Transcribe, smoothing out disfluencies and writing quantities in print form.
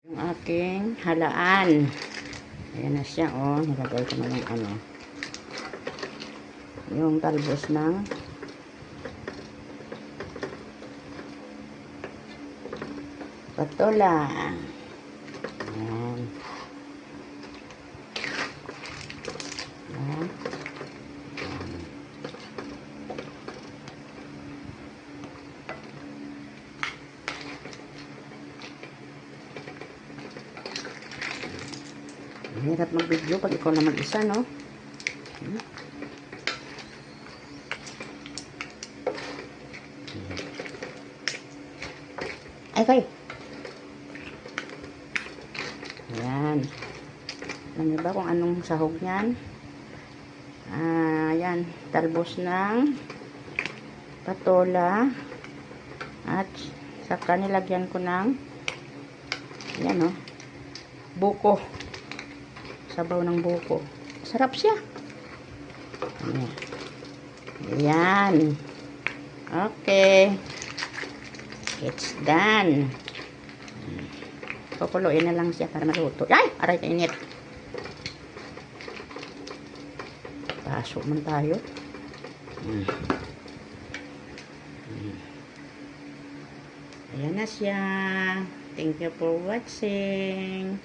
Yung aking halaan. Ayan na siya, oh. Nilagay ko na yung ano. Yung talbos ng patola. Ayan. Ayan. Hirap mag-video pag ikaw na mag-isa, no? Ay, kayo. Ayan. Alam niyo ba kung anong sahog niyan? Ayan. Talbos ng patola. At saka nilagyan ko ng ayan, no? Buko. Sabaw ng buko. Sarap siya. Ayan. Ayan. Okay. It's done. Kukuluin na lang siya para maluto. Ay! Aray, kainit. Paso man tayo. Ayan na siya. Thank you for watching.